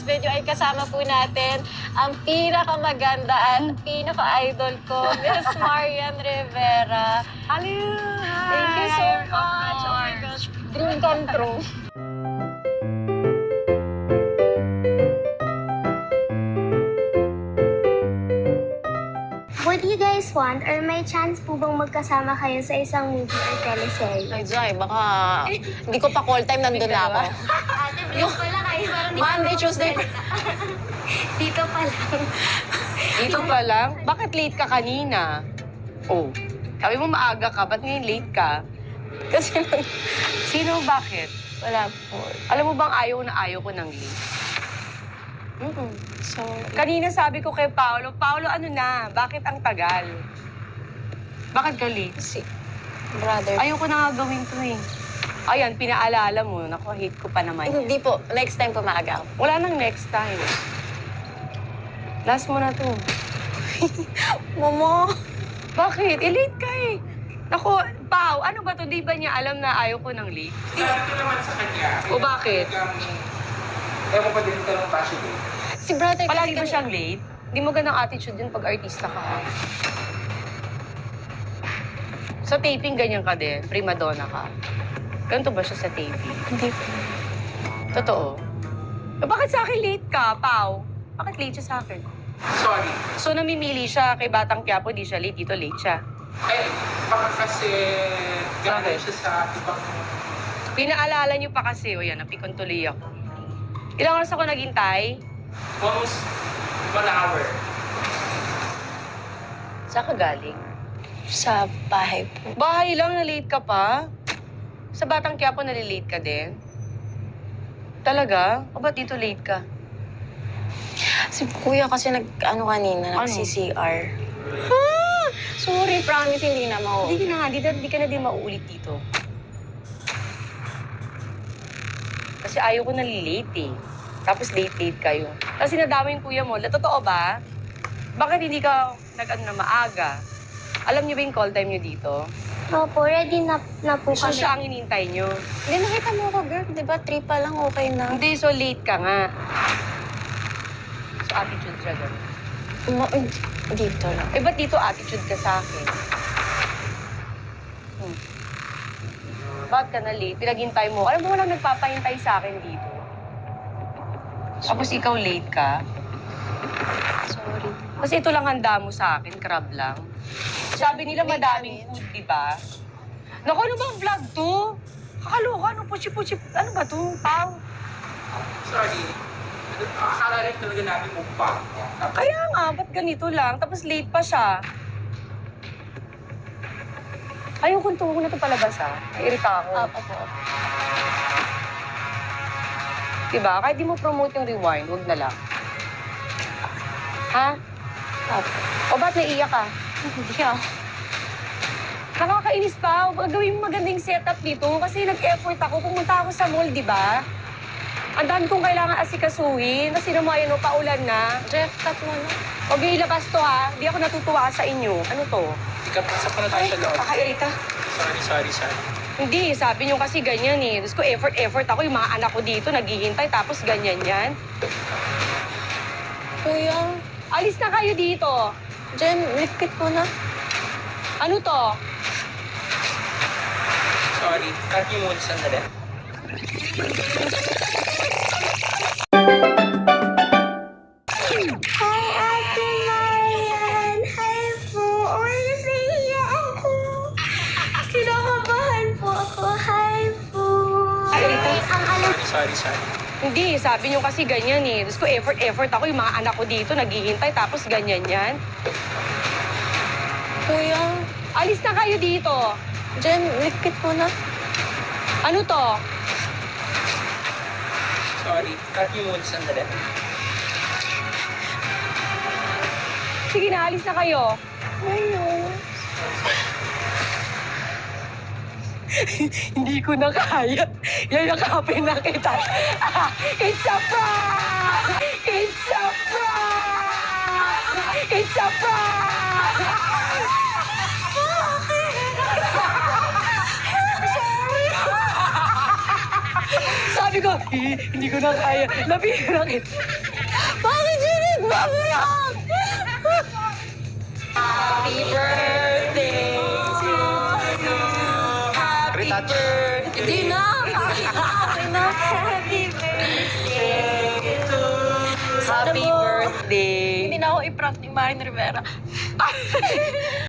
video ay kasama po natin ang pinakamaganda at pinaka-idol ko, Miss Marian Rivera. Hello! Thank you so much. Oh my gosh, dream come true. Would you guys want or may chance po bang magkasama kayo sa isang movie or teleserye? Ay, Jai, baka hindi ko pa call time, nandun na ako. Ate, vlog pala kayo. Parang Monday, Tuesday. Dito pa lang. Dito pa lang? Bakit late ka kanina? Oh, sabi mo maaga ka, ba't ngayon late ka? Kasi Sino, bakit? wala po. Alam mo bang ayaw ko ng late? So, Kanina sabi ko kay Paolo, Paolo, ano na? Bakit ang tagal? Bakit ka late? si brother. Ayoko na nga gawin to eh. Ayan, pinaalala mo. Naku, hate ko pa naman yan. Hindi po. Next time po maaga ako. Wala nang next time. Last mo na to. Momo! Bakit? Late ka eh. Naku, Pao, ano ba to? Di ba niya alam na ayaw ko ng late? Sabi ko naman sa kanya. O bakit? Ewan pa din tanong pa siya. Si brother Palagi ba kasi siyang late? Hindi mo ganang attitude yun pag artista ka. Ha? Sa taping, ganyan ka din. Prima donna ka. Ganito ba siya sa taping? Hindi po. Totoo. Bakit sa akin late ka, Pao? Bakit late siya sa akin? Sorry. So, namimili siya kay Batang Quiapo, di siya late. Dito late siya. Eh, baka kasi galing Bakit? siya sa ibang... Pinaalala niyo pa kasi, o yan, napikon tuloy ako. Ilang oras ako naghintay? Almost 1 hour. Saan ka galing? Sa bahay po. Bahay lang, na late ka pa? Sa Batang Quiapo, nalilate ka din? Talaga? O ba't dito late ka? Si kuya kasi nag-ano kanina, Ano? nag-CCR. Sorry, promise, hindi na mau. Hindi na nga, di ka na din mauulit dito. Kasi ayaw ko nalilate eh. Tapos late-late kayo. Kasi nadama yung kuya mo. Totoo ba? Bakit hindi ka nag-ano na maaga? Alam niyo ba yung call time niyo dito? Opo, ready na po So kami. siya ang hinintay niyo. Hindi, nakita mo ako, girl. Di ba, 3 pa lang, okay na. Hindi, so late ka nga. So attitude siya doon. Dito lang. Eh, ba't dito attitude ka sa akin? Bakit ka na late? Pinaghintay mo. Alam mo, walang nagpapahintay sa akin dito. Tapos ikaw late ka. Sorry. Kasi ito lang handa mo sa akin, crab lang. Sabi nila madaming food, di ba? Naku, ano bang vlog to? Kakaloka, ano puchi-puchi? Ano ba to? Pao? Sorry. Akala rin talaga namin mukbang. Kaya nga, ba't ganito lang? Tapos late pa siya. Ayaw kong tuwag na ito palabas, ha? Nairita ako. Opo. Diba? Kahit di mo promote yung rewind, huwag na lang. Ha? Opo. O ba't naiiyak ka? Hindi ako. Nakakainis pa. Gawin mo magandang setup dito kasi nag-effort ako. Pumunta ako sa mall, di ba? Ang dami kong kailangan asikasuhin. Kasi naman, paulan na. Jeff, cut mo na. Huwag yung ilabas to, ha? Di ako natutuwa sa inyo. Ano to? Ika, pasok ko na tayo sa loob. Kakairita. Sorry. Hindi, sabi niyo kasi ganyan eh. Tapos ko effort ako. Yung mga anak ko dito, naghihintay. Tapos ganyan yan. Kuya, Alis na kayo dito. Jen, likit mo na. Ano to? Sorry. Cut niyo muna sandali. Hi, Ate Marian! Hi po! Uy, nasiya ako! Kinakabahan po ako. Hi po! Ay, ito. Ang alam Sorry. Hindi, sabi niyo kasi ganyan eh. Tapos ko effort ako. Yung mga anak ko dito, naghihintay. Tapos ganyan yan. Kuya, Alis na kayo dito. Jen, likit mo na. Ano to? Sorry. Cut niyo muna sandali. Sige na, alis na kayo. Ayun. Hindi ko na kaya. Yayakapin na kita. It's a prank! It's a prank! It's a prank! Sabi ko, Hindi ko na kaya. Lapitan kita. Bakit yun nagbablog? Happy birthday to you. Happy birthday. Hindi na. Happy birthday to Happy birthday. Hindi na ako i-prank ni Marian Rivera.